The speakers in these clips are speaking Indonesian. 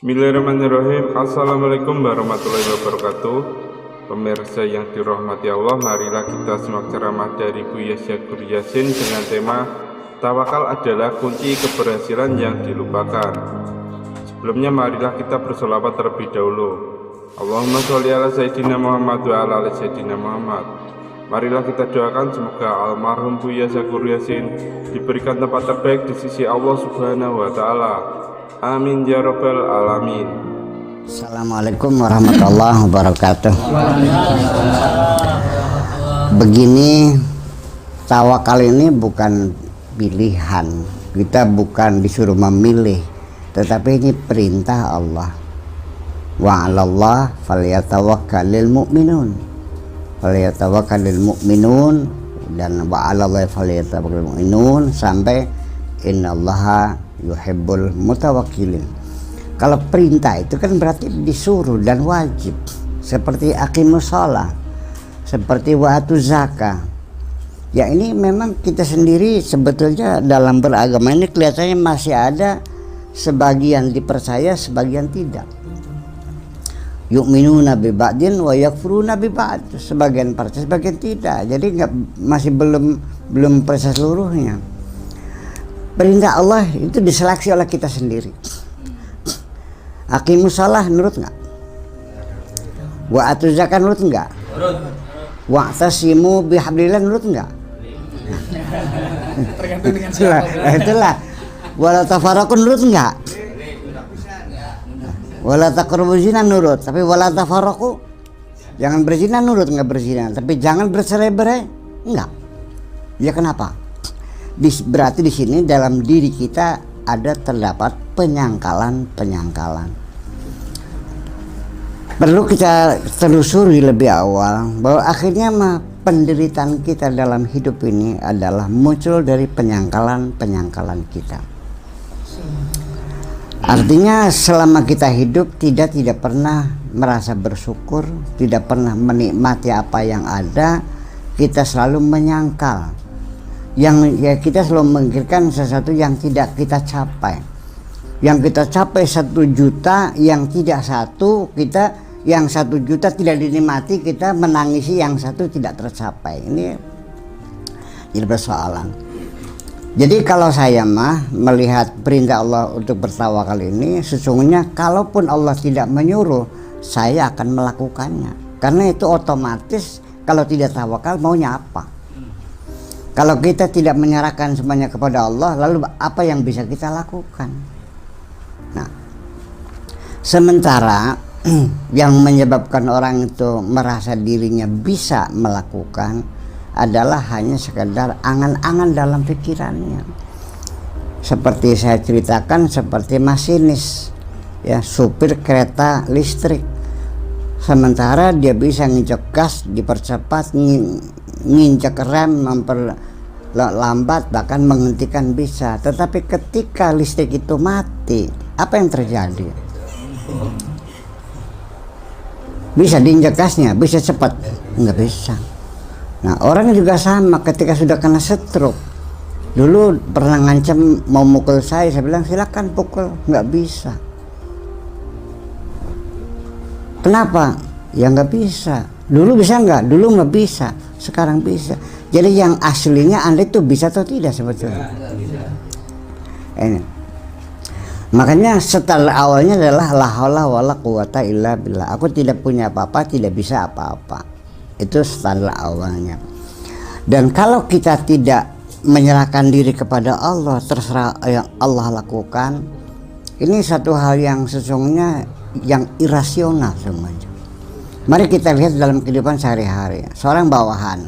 Bismillahirrahmanirrahim. Assalamualaikum warahmatullahi wabarakatuh. Pemirsa yang dirahmati Allah, marilah kita simak ceramah dari Buya Syakur Yasin dengan tema Tawakal adalah kunci keberhasilan yang dilupakan. Sebelumnya marilah kita bersolawat terlebih dahulu. Allahumma sholli ala Sayyidina Muhammad wa ala ali Sayyidina Muhammad. Marilah kita doakan semoga almarhum Buya Syakur Yasin diberikan tempat terbaik di sisi Allah Subhanahu wa Ta'ala. Amin ya rabbal alamin. Assalamualaikum warahmatullahi wabarakatuh. Begini, tawakal ini bukan pilihan. Kita bukan disuruh memilih, tetapi ini perintah Allah. Wa 'alallah falyatawakkalul mu'minun. Falyatawakkalul mu'minun dan wa 'alallahi falyatawakkalul mu'minun sampai innallaha yuhibbul mutawakkilin. Kalau perintah itu kan berarti disuruh dan wajib, seperti aqimus shalah, seperti wa atuz zakah. Ya ini memang kita sendiri sebetulnya dalam beragama ini kelihatannya masih ada sebagian dipercaya, sebagian tidak. Yu'minuna bi ba'din wa yakfuruna bi ba'd. Sebagian percaya, sebagian tidak. Jadi masih belum percaya seluruhnya. Perintah Allah itu diseleksi oleh kita sendiri. Aqimus shalah nurut nggak? Wa atuz zakah nurut nggak? Wa tasimu bihablillah nurut nggak? Tergantung dengan siapa. Itulah. Wala tafarraqu nurut nggak? Wala taqrabu zina nurut, tapi wala tafarraqu jangan berzina nurut, nggak berzina, tapi jangan bercerai-berai enggak. Ya kenapa? Berarti di sini dalam diri kita ada terdapat penyangkalan. Perlu kita telusuri lebih awal bahwa akhirnya penderitaan kita dalam hidup ini adalah muncul dari penyangkalan kita. Artinya selama kita hidup tidak pernah merasa bersyukur, tidak pernah menikmati apa yang ada, kita selalu menyangkal. Kita selalu memikirkan sesuatu yang tidak kita capai. Yang kita capai 1 juta, yang tidak satu, yang 1 juta tidak dinikmati, kita menangisi yang satu tidak tercapai. Ini jadi persoalan. Jadi kalau saya melihat perintah Allah untuk bertawakal ini, sesungguhnya kalaupun Allah tidak menyuruh, saya akan melakukannya. Karena itu otomatis kalau tidak tawakal maunya apa? Kalau kita tidak menyerahkan semuanya kepada Allah, lalu apa yang bisa kita lakukan? Nah, sementara yang menyebabkan orang itu merasa dirinya bisa melakukan adalah hanya sekedar angan-angan dalam pikirannya. Seperti saya ceritakan, seperti masinis, ya, supir kereta listrik. Sementara dia bisa nginjek gas, dipercepat, nginjek rem, memperlambat, bahkan menghentikan bisa. Tetapi ketika listrik itu mati, apa yang terjadi? Bisa diinjak gasnya, bisa cepat? Nggak bisa. Nah, orang juga sama ketika sudah kena stroke. Dulu pernah ngancam mau mukul saya bilang silakan pukul, nggak bisa. Kenapa? Ya nggak bisa. Dulu bisa nggak? Dulu nggak bisa. Sekarang bisa. Jadi yang aslinya Anda itu bisa atau tidak sebetulnya? Ini. Makanya setelah awalnya adalah la haula wala quwata illa billah. Aku tidak punya apa-apa, tidak bisa apa-apa. Itu setelah awalnya. Dan kalau kita tidak menyerahkan diri kepada Allah, terserah yang Allah lakukan, ini satu hal yang sesungguhnya yang irasional semuanya. Mari kita lihat dalam kehidupan sehari-hari. Seorang bawahan,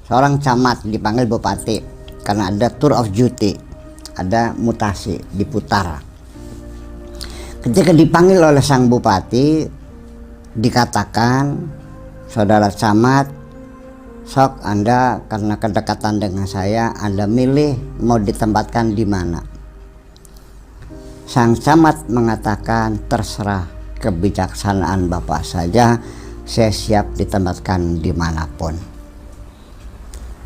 seorang camat dipanggil bupati karena ada tour of duty, ada mutasi, diputar. Ketika dipanggil oleh sang bupati, dikatakan, saudara camat, sok Anda karena kedekatan dengan saya, Anda milih mau ditempatkan di mana. Sang camat mengatakan, terserah kebijaksanaan Bapak saja, saya siap ditempatkan dimanapun.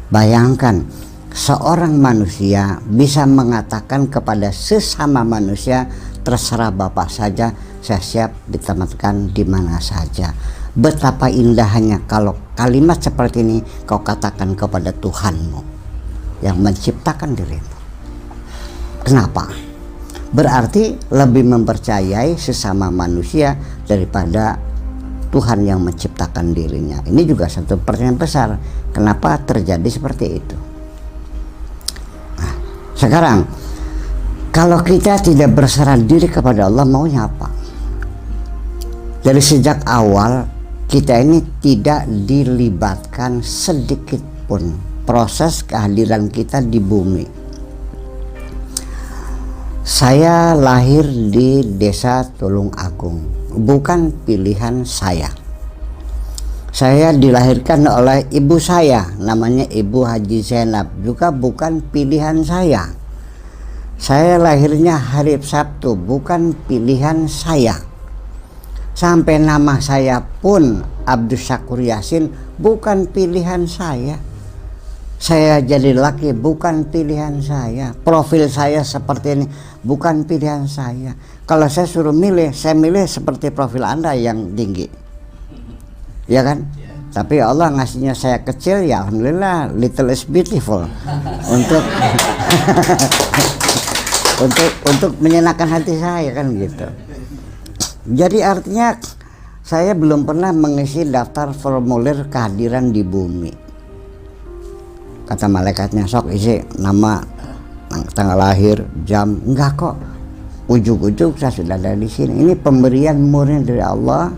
Bayangkan, seorang manusia bisa mengatakan kepada sesama manusia, terserah Bapak saja, saya siap ditempatkan di mana saja. Betapa indahnya kalau kalimat seperti ini kau katakan kepada Tuhanmu yang menciptakan dirimu. Kenapa? Berarti lebih mempercayai sesama manusia daripada Tuhan yang menciptakan dirinya. Ini juga satu pertanyaan besar. Kenapa terjadi seperti itu? Nah, sekarang kalau kita tidak berserah diri kepada Allah, maunya apa? Dari sejak awal kita ini tidak dilibatkan sedikit pun proses kehadiran kita di bumi. Saya lahir di desa Tulung Agung, bukan pilihan saya. Saya dilahirkan oleh ibu saya, namanya Ibu Haji Zainab, juga bukan pilihan saya. Saya lahirnya hari Sabtu, bukan pilihan saya. Sampai nama saya pun Abdus Syakur Yasin, bukan pilihan saya. Saya jadi laki, bukan pilihan saya. Profil saya seperti ini, bukan pilihan saya. Kalau saya suruh milih, saya milih seperti profil Anda yang tinggi, ya kan? Tapi Allah ngasihnya saya kecil, ya alhamdulillah, little is beautiful. Untuk untuk menyenangkan hati saya, kan gitu. Jadi artinya saya belum pernah mengisi daftar formulir kehadiran di bumi. Kata malaikatnya, sok isi nama, tanggal lahir, jam. Enggak kok, ujuk-ujuk saya sudah ada di sini. Ini pemberian murni dari Allah.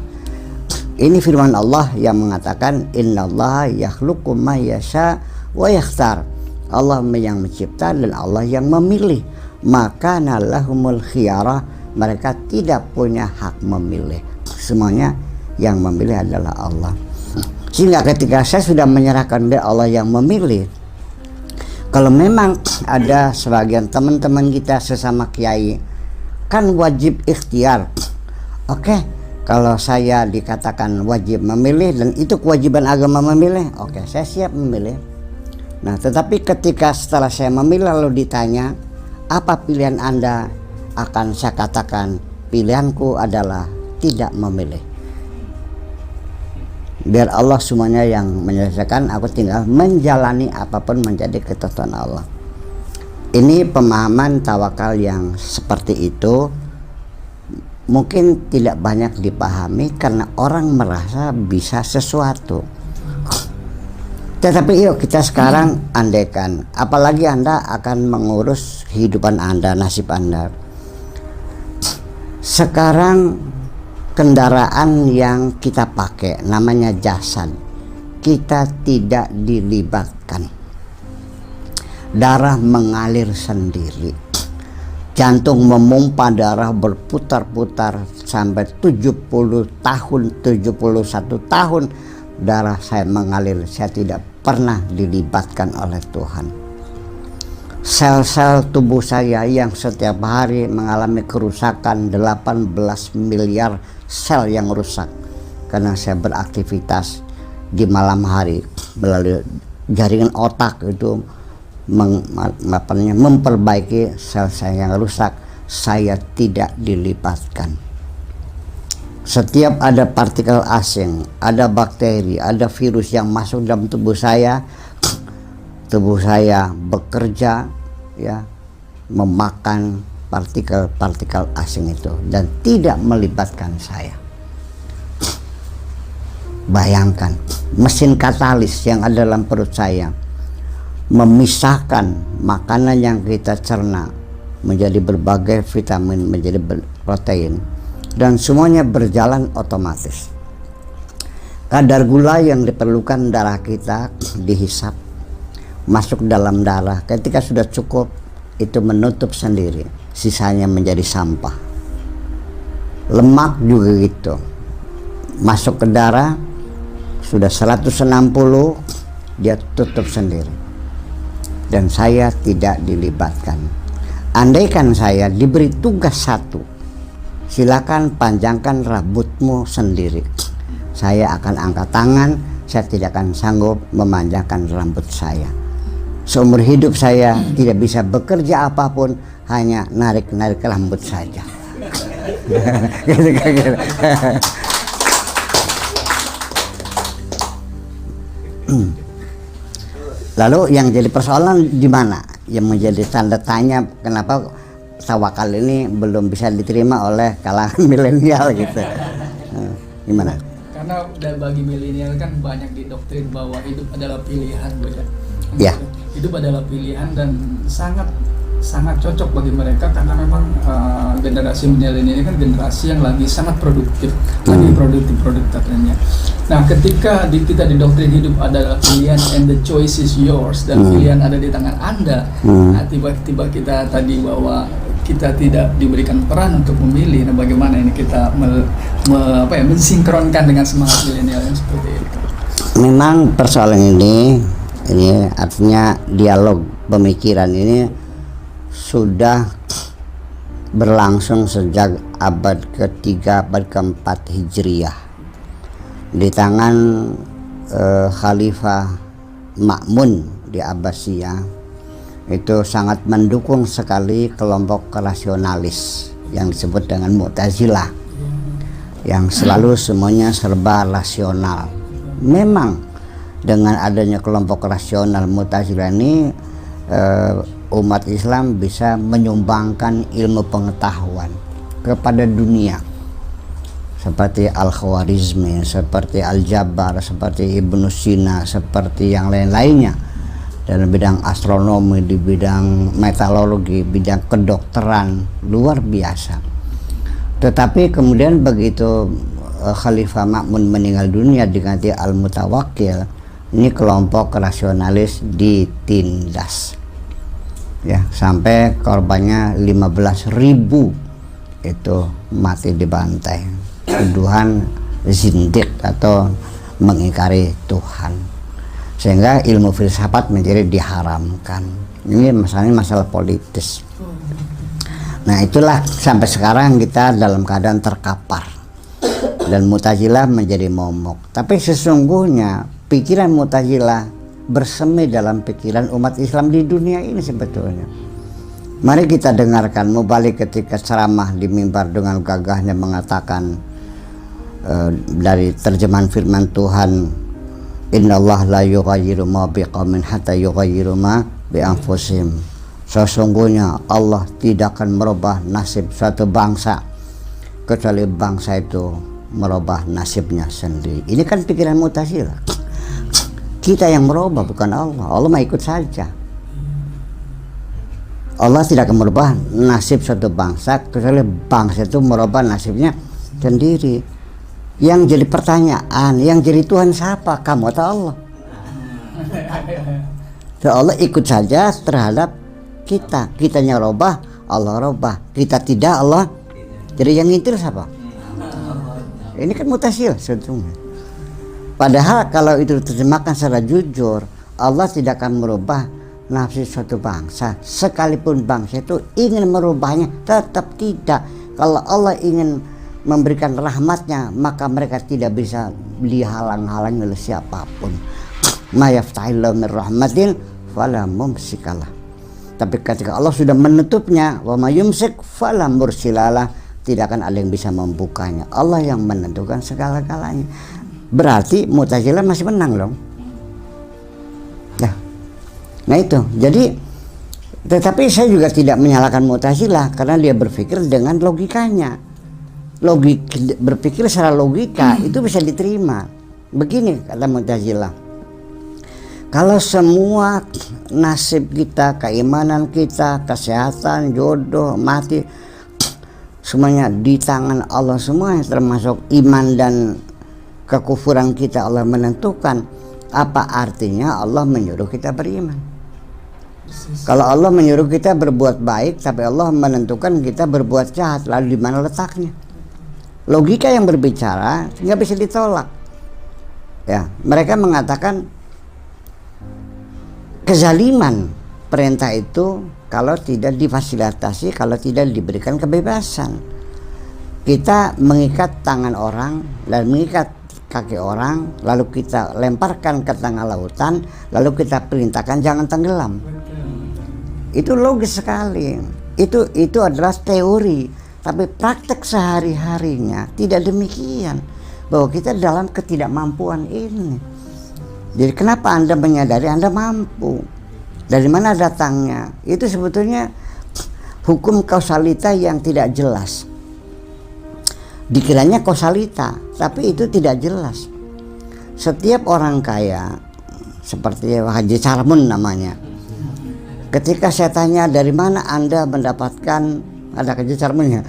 Ini firman Allah yang mengatakan, innallaha yakhluqu ma yasha wa yakhtar. Allah yang mencipta dan Allah yang memilih. Maka nalahumul khiyarah, mereka tidak punya hak memilih. Semuanya yang memilih adalah Allah. Sehingga ketika saya sudah menyerahkan dari Allah yang memilih, kalau memang ada sebagian teman-teman kita sesama kiai kan wajib ikhtiar. Oke, kalau saya dikatakan wajib memilih dan itu kewajiban agama memilih, oke, saya siap memilih. Nah, tetapi ketika setelah saya memilih lalu ditanya, apa pilihan Anda? Akan saya katakan, pilihanku adalah tidak memilih. Biar Allah semuanya yang menyelesaikan, aku tinggal menjalani apapun menjadi ketentuan Allah. Ini pemahaman tawakal yang seperti itu mungkin tidak banyak dipahami karena orang merasa bisa sesuatu. Tetapi yuk kita sekarang andaikan, apalagi Anda akan mengurus kehidupan Anda, nasib Anda. Sekarang kendaraan yang kita pakai namanya jasad, kita tidak dilibatkan. Darah mengalir sendiri, jantung memompa darah berputar-putar sampai 70 tahun, 71 tahun darah saya mengalir. Saya tidak pernah dilibatkan oleh Tuhan. Sel-sel tubuh saya yang setiap hari mengalami kerusakan, 18 miliar sel yang rusak karena saya beraktivitas di malam hari melalui jaringan otak itu memperbaiki sel-sel yang rusak. Saya tidak dilibatkan. Setiap ada partikel asing, ada bakteri, ada virus yang masuk dalam tubuh saya bekerja ya, memakan partikel-partikel asing itu dan tidak melibatkan saya. Bayangkan, mesin katalis yang ada dalam perut saya memisahkan makanan yang kita cerna menjadi berbagai vitamin, menjadi protein, dan semuanya berjalan otomatis. Kadar gula yang diperlukan darah kita dihisap, masuk dalam darah. Ketika sudah cukup, itu menutup sendiri, sisanya menjadi sampah. Lemak juga gitu, masuk ke darah, sudah 160, dia tutup sendiri. Dan saya tidak dilibatkan. Andaikan saya diberi tugas satu, silakan panjangkan rambutmu sendiri, saya akan angkat tangan. Saya tidak akan sanggup memanjangkan rambut saya. Seumur hidup saya tidak bisa bekerja apapun, hanya narik-narik rambut saja. Gitu, gitu. Lalu yang jadi persoalan di mana? Yang menjadi tanda tanya kenapa tawakal ini belum bisa diterima oleh kalangan milenial gitu. Gimana? Karena bagi milenial kan banyak didoktrin bahwa hidup adalah pilihan, beda. Ya. Hidup adalah pilihan dan sangat cocok bagi mereka karena memang generasi milenial ini kan generasi yang lagi sangat produktif, lagi produktifnya. Nah, ketika kita didoktrin hidup adalah pilihan and the choice is yours dan pilihan ada di tangan Anda, nah, tiba-tiba kita tadi bahwa kita tidak diberikan peran untuk memilih. Nah, bagaimana ini kita mensinkronkan dengan semangat milenial yang seperti itu? Memang persoalan ini artinya dialog pemikiran ini sudah berlangsung sejak abad ke-3, abad ke-4 Hijriah di tangan Khalifah Ma'mun di Abbasiyah. Itu sangat mendukung sekali kelompok rasionalis yang disebut dengan Mu'tazilah, yang selalu semuanya serba rasional. Memang dengan adanya kelompok rasional Mu'tazilah ini umat Islam bisa menyumbangkan ilmu pengetahuan kepada dunia seperti Al-Khwarizmi, seperti Al-Jabar, seperti Ibnu Sina, seperti yang lain-lainnya dalam bidang astronomi, di bidang meteorologi, bidang kedokteran, luar biasa. Tetapi kemudian begitu Khalifah Ma'mun meninggal dunia diganti Al-Mutawakkil, ini kelompok rasionalis ditindas ya, sampai korbannya 15.000 itu mati dibantai, tuduhan zindik atau mengingkari Tuhan, sehingga ilmu filsafat menjadi diharamkan. Ini masalah politis. Nah, itulah sampai sekarang kita dalam keadaan terkapar dan Mu'tazilah menjadi momok. Tapi sesungguhnya pikiran Mu'tazilah bersemi dalam pikiran umat Islam di dunia ini sebetulnya. Mari kita dengarkan Mubalik ketika ceramah di mimbar dengan gagahnya mengatakan dari terjemahan firman Tuhan, Innallaha la yughayyiru ma biqaumin hatta yughayyiru ma bi anfusihim. Sesungguhnya Allah tidak akan merubah nasib suatu bangsa kecuali bangsa itu merubah nasibnya sendiri. Ini kan pikiran Mu'tazilah. Kita yang merubah, bukan Allah. Allah mah ikut saja. Allah tidak akan merubah nasib suatu bangsa kecuali bangsa itu merubah nasibnya sendiri. Yang jadi pertanyaan, yang jadi Tuhan siapa? Kamu atau Allah? Allah ikut saja terhadap kita. Kitanya robah, Allah robah. Kita tidak, Allah. Jadi yang ngintil siapa? Ini kan Mu'tazilah sebetulnya. Padahal kalau itu diterjemahkan secara jujur, Allah tidak akan merubah nafsu suatu bangsa. Sekalipun bangsa itu ingin merubahnya, tetap tidak. Kalau Allah ingin memberikan rahmatnya, maka mereka tidak bisa dihalang-halangi oleh siapapun. Ma yaftahillahu min rahmatin fala mumsikalah. Tapi ketika Allah sudah menutupnya, wa ma yumsik fala mursilalah, tidak akan ada yang bisa membukanya. Allah yang menentukan segala-galanya. Berarti Mu'tazilah masih menang dong. Nah itu, jadi tetapi saya juga tidak menyalahkan Mu'tazilah karena dia berpikir dengan logikanya. Berpikir secara logika itu bisa diterima. Begini kata Mu'tazilah, kalau semua nasib kita, keimanan kita, kesehatan, jodoh, mati, semuanya di tangan Allah semua, termasuk iman dan kekufuran kita Allah menentukan, apa artinya Allah menyuruh kita beriman? Kalau Allah menyuruh kita berbuat baik tapi Allah menentukan kita berbuat jahat, lalu di mana letaknya? Logika yang berbicara nggak bisa ditolak. Ya, mereka mengatakan kezaliman perintah itu kalau tidak difasilitasi, kalau tidak diberikan kebebasan. Kita mengikat tangan orang dan mengikat kaki orang, lalu kita lemparkan ke tengah lautan, lalu kita perintahkan jangan tenggelam. Itu logis sekali. Itu adalah teori Tapi praktek sehari-harinya tidak demikian, bahwa kita dalam ketidakmampuan ini. Jadi kenapa Anda menyadari Anda mampu? Dari mana datangnya? Itu sebetulnya hukum kausalita yang tidak jelas. Dikiranya kausalita, tapi itu tidak jelas. Setiap orang kaya, seperti Haji Sarmun namanya, ketika saya tanya dari mana Anda mendapatkan, ada Haji Sarmun ya,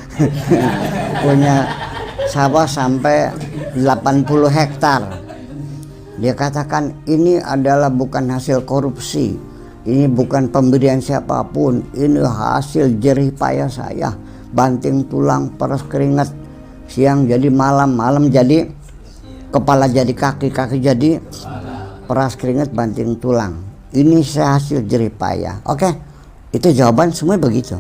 punya sawah sampai 80 hektar. Dia katakan ini adalah bukan hasil korupsi, ini bukan pemberian siapapun, ini hasil jerih payah saya, banting tulang, peras keringat, siang jadi malam, malam jadi kepala, jadi kaki, kaki jadi peras keringat, banting tulang. Ini hasil jerih payah. Oke, itu jawaban semua begitu.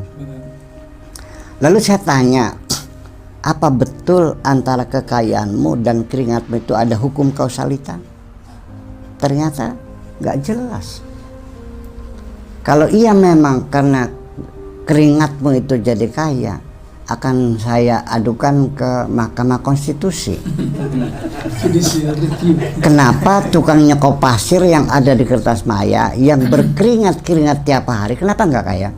Lalu saya tanya, apa betul antara kekayaanmu dan keringatmu itu ada hukum kausalita? Ternyata nggak jelas. Kalau iya memang karena keringatmu itu jadi kaya, akan saya adukan ke Mahkamah Konstitusi. Kenapa tukang nyekop pasir yang ada di Kertas Maya yang berkeringat-keringat tiap hari, kenapa nggak kaya?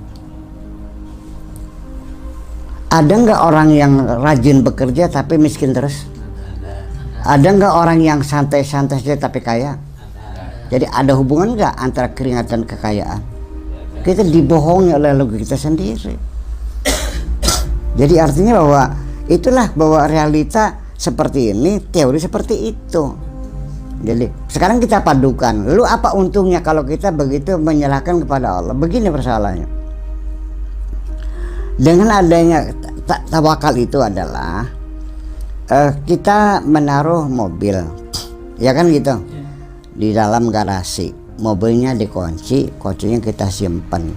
Ada nggak orang yang rajin bekerja tapi miskin terus? Ada nggak orang yang santai-santai saja tapi kaya? Jadi ada hubungan nggak antara keringat dan kekayaan? Kita dibohongi oleh logika kita sendiri. Jadi artinya bahwa itulah bahwa realita seperti ini, teori seperti itu. Jadi sekarang kita padukan. Lalu apa untungnya kalau kita begitu menyerahkan kepada Allah? Begini persoalannya. Dengan adanya tawakal itu adalah kita menaruh mobil, ya kan gitu, di dalam garasi. Mobilnya dikunci, kuncinya kita simpan.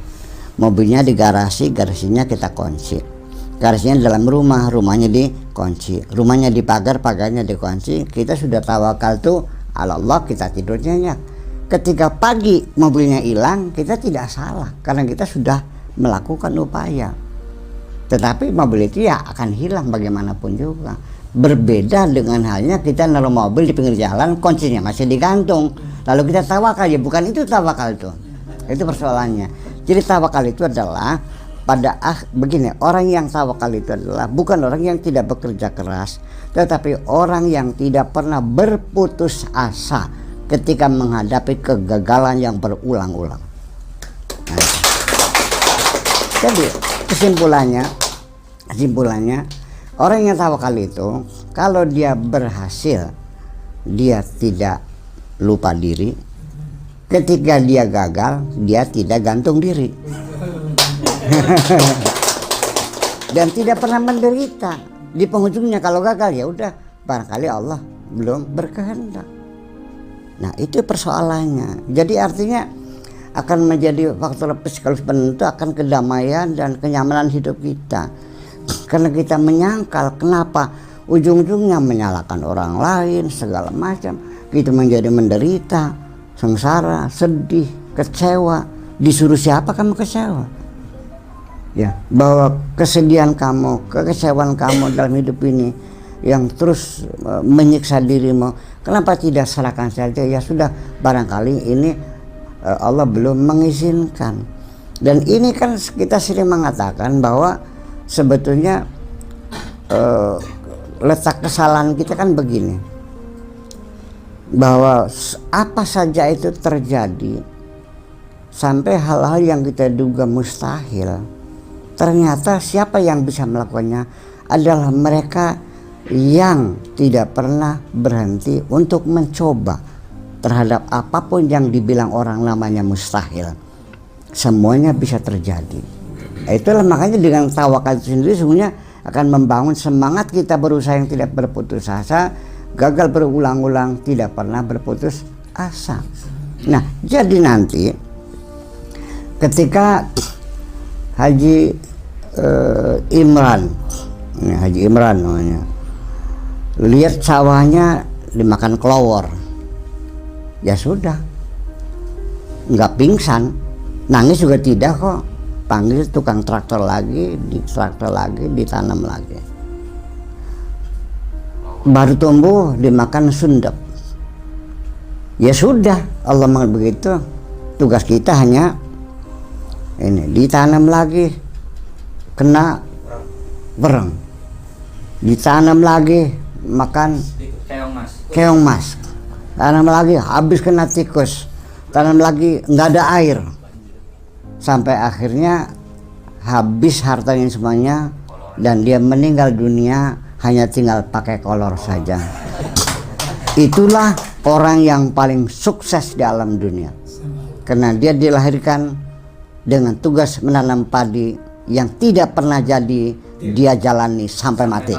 Mobilnya di garasi, garasinya kita kunci. Garasinya dalam rumah, rumahnya dikunci. Rumahnya di pagar, pagarnya dikunci. Kita sudah tawakal tuh Allah, kita tidur nyenyak. Ketika pagi mobilnya hilang, kita tidak salah karena kita sudah melakukan upaya. Tetapi mobil itu ya akan hilang bagaimanapun juga. Berbeda dengan halnya kita naruh mobil di pinggir jalan, kuncinya masih digantung. Lalu kita tawakal, ya bukan itu tawakal itu. Itu persoalannya. Jadi tawakal itu adalah begini, orang yang tawakal itu adalah bukan orang yang tidak bekerja keras, tetapi orang yang tidak pernah berputus asa ketika menghadapi kegagalan yang berulang-ulang. Nah, jadi kesimpulannya orang yang tawakal itu kalau dia berhasil, dia tidak lupa diri. Ketika dia gagal, dia tidak gantung diri. Dan tidak pernah menderita. Di penghujungnya kalau gagal ya udah, barangkali Allah belum berkehendak. Nah, itu persoalannya. Jadi artinya akan menjadi faktor psikologis penentu akan kedamaian dan kenyamanan hidup kita. Karena kita menyangkal, kenapa ujung-ujungnya menyalahkan orang lain segala macam, kita menjadi menderita, sengsara, sedih, kecewa. Disuruh siapa kamu kecewa? Ya, bahwa kesedihan kamu, kekecewaan kamu dalam hidup ini yang terus menyiksa dirimu, kenapa tidak serahkan saja? Ya sudah, barangkali ini Allah belum mengizinkan. Dan ini kan kita sering mengatakan bahwa sebetulnya letak kesalahan kita kan begini, bahwa apa saja itu terjadi sampai hal-hal yang kita duga mustahil, ternyata siapa yang bisa melakukannya adalah mereka yang tidak pernah berhenti untuk mencoba terhadap apapun yang dibilang orang namanya mustahil. Semuanya bisa terjadi. Itulah makanya dengan tawakal itu sendiri sebenarnya akan membangun semangat kita berusaha yang tidak berputus asa, gagal berulang-ulang, tidak pernah berputus asa. Nah, jadi nanti ketika Haji Imran, ini Haji Imran namanya, lihat sawahnya dimakan kelowor, ya sudah, nggak pingsan, nangis juga tidak kok, panggil tukang traktor lagi, ditanam lagi. Baru tumbuh dimakan sundep. Ya sudah, Allah mau begitu. Tugas kita hanya ini, ditanam lagi, kena bereng, ditanam lagi, makan keong mas, tanam lagi, habis kena tikus, tanam lagi, nggak ada air, sampai akhirnya habis hartanya semuanya dan dia meninggal dunia, hanya tinggal pakai kolor saja. Itulah orang yang paling sukses di alam dunia, karena dia dilahirkan dengan tugas menanam padi yang tidak pernah jadi, dia jalani sampai mati.